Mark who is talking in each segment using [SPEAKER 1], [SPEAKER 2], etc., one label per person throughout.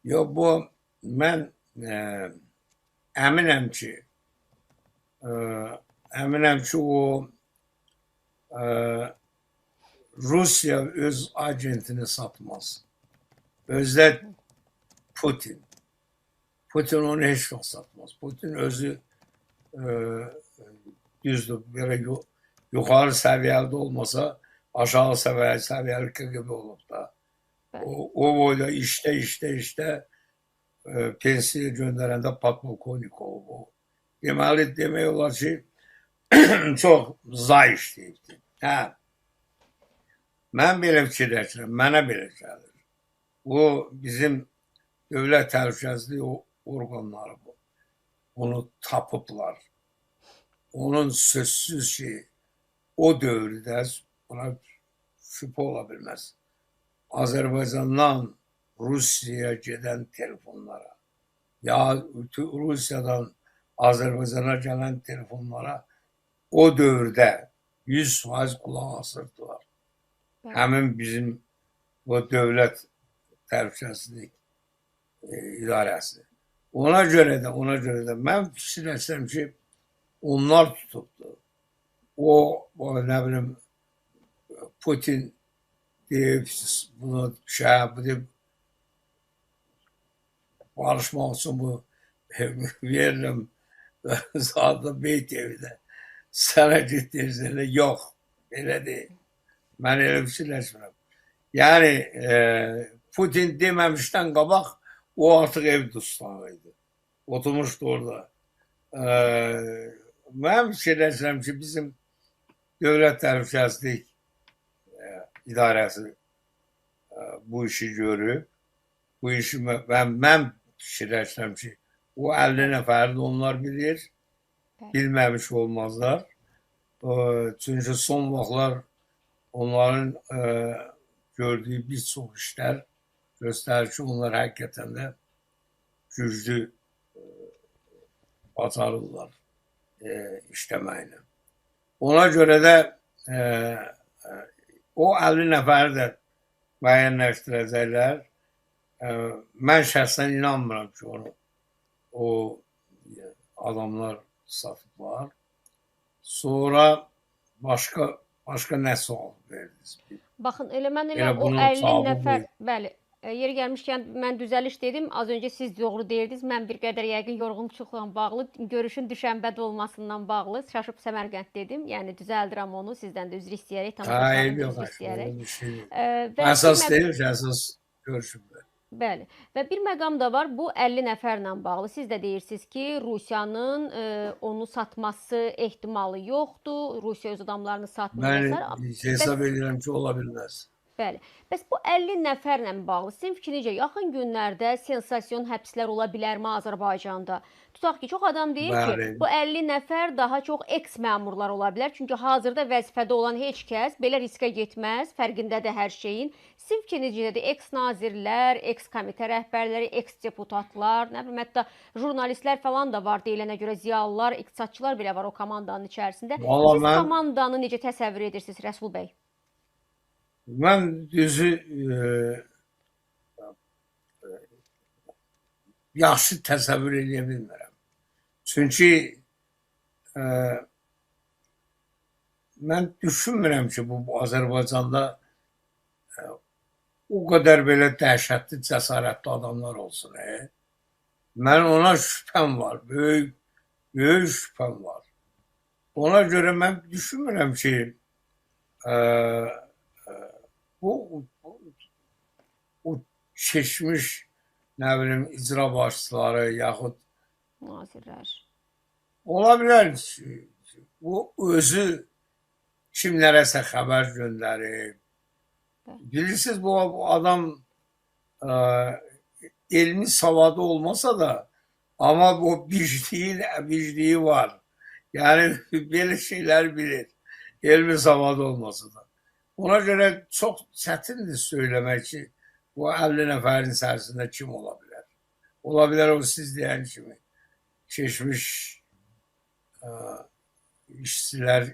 [SPEAKER 1] Yox, bu mən əminəm ki, ə, əminəm ki, o ə, Rusiya öz agentini satmaz. Özdə Putin. Putin onu heç vaxt satmaz. Putin özü düzdür, belə yuxarı səviyyəli olmasa, aşağı səviyyəli KGB olub da. O boyda işdə pensiya göndərəndə podpolkovnik olub o. Deməli, demək olar ki, çox zay işləyibdir. Hə, mən belə fikirləşirəm, mənə belə gəlir. Bu, bizim dövlət təhlükəsizlik orqanları bu. Onu tapıblar. Onun sözsüz ki, o dövrdə buna şübhə ola bilməz. Azərbaycandan Rusiyaya gedən telefonlara, ya Rusiyadan Azərbaycana gələn telefonlara o dövrdə 100% qulaq asırdılar. Həmin bizim bu dövlət təhlükəsizlik idarəsi. Ona görə də mən fikirləşirəm ki, onlar tutubdur. O nə bilim, Putin deyib, bunu deyib, barışmaq üçün bu verirəm zaten Beyt evidə. Sənə getirsinlər, yox, elə deyil. Mən elə fikirləşmirəm. Yəni, Putin deməmişdən qabaq, o artıq ev dustağıydı. Oturmuşdu orada. Mən fikirləşirəm ki, bizim dövlət təhlükəsizlik idarəsi bu işi görüb. Bu işi mən fikirləşirəm ki, o 50 nəfəri də onlar bilir. Bilməmiş olmazlar. Çünki son vaxtlar onların gördüyü bir çox işlər göstərir ki, onlar həqiqətən də güclü bacarırlar işləməklə. Ona görə də o 50 nəfəri də müəyyənləşdirəcəklər. Mən şəxsən inanmıram ki, o adamlar satıblar. Sonra başqa nə sual verdiniz?
[SPEAKER 2] Baxın, mən o 50 nəfər, bəli, yeri gəlmişkən mən düzəliş dedim, az öncə siz doğru deyirdiniz, mən bir qədər yəqin yorğunluqla bağlı, görüşün düşənbədə olmasından bağlı çaşıb Səmərqənd dedim, yəni düzəldirəm onu, sizdən də üzr istəyərək, tamaşaçılardan da üzr istəyərək.
[SPEAKER 1] Əsas deyil ki, əsas görüşümdə.
[SPEAKER 2] Bəli. Və bir məqam da var, bu 50 nəfərlə bağlı. Siz də deyirsiniz ki, Rusiyanın onu satması ehtimalı yoxdur, Rusiya öz adamlarını satmayacaq.
[SPEAKER 1] Mən hesab edirəm ki, ola bilməz.
[SPEAKER 2] Bəli. Bəs bu 50 nəfərlə bağlı sizin fikrinizcə yaxın günlərdə sensasiyon həbslər ola bilərmi Azərbaycanda? Tutaq ki, çox adam deyir ki, bu 50 nəfər daha çox eks-məmurlar ola bilər. Çünki hazırda vəzifədə olan heç kəs belə riskə getməz, fərqindədir hər şeyin. Sizin fikrinizcə eks-nazirlər, eks-komitə rəhbərləri, eks-deputatlar, nə bilim, hətta jurnalistlər falan da var deyilənə görə, ziyalılar, iqtisadçılar belə var o komandanın içərisində. Siz komandanı necə təsəvvür edirsiniz, Rəsul bəy?
[SPEAKER 1] Mən düzü yaxşı təsəvvür edə bilmirəm. Çünki mən düşünmürəm ki, bu Azərbaycanda o qədər belə dəhşətli, cəsarətli adamlar olsun. Mən ona şübhəm var, böyük şübhəm var. Ona görə mən düşünmürəm ki, o keçmiş, nə bilim, icra başçıları yaxud
[SPEAKER 2] nazirlər
[SPEAKER 1] ola bilər ki, o özü kimlərəsə xəbər göndərib. Bilirsiniz, bu adam elmi savadı olmasa da, amma bu bicliyi var. Yəni, belə şeylər bilir, elmi savadı olmasa da. Ona görə çox çətindir söyləmək ki, bu 50 nəfərin içərisində kim ola bilər? Ola bilər o siz deyən kimi keçmiş işçilər,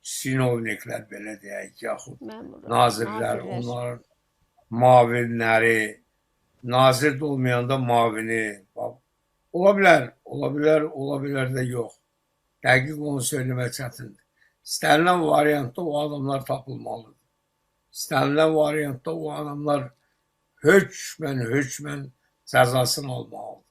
[SPEAKER 1] sinovniklər belə deyək, yaxud nazirlər, onların mavinləri, nazir de olmayanda mavini. Ola bilər də yox. Dəqiq onu söyləmək çətindir. İstənilən variantda o adamlar tapılmalıdır. İstənilən variantda o adamlar hökmən cəzasını almalıdır.